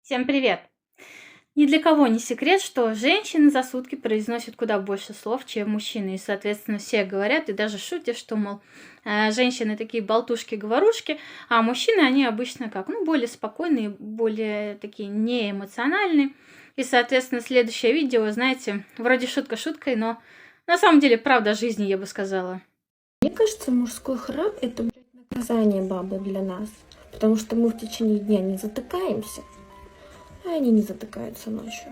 Всем привет! Ни для кого не секрет, что женщины за сутки произносят куда больше слов, чем мужчины. И, соответственно, все говорят и даже шутят, что, мол, женщины такие болтушки-говорушки, а мужчины, они обычно как? Ну, более спокойные, более такие неэмоциональные. И, соответственно, следующее видео, знаете, вроде шутка шуткой, но на самом деле правда жизни, я бы сказала. Мне кажется, мужской храп — это, наказание бабы для нас. Потому что мы в течение дня не затыкаемся, а они не затыкаются ночью.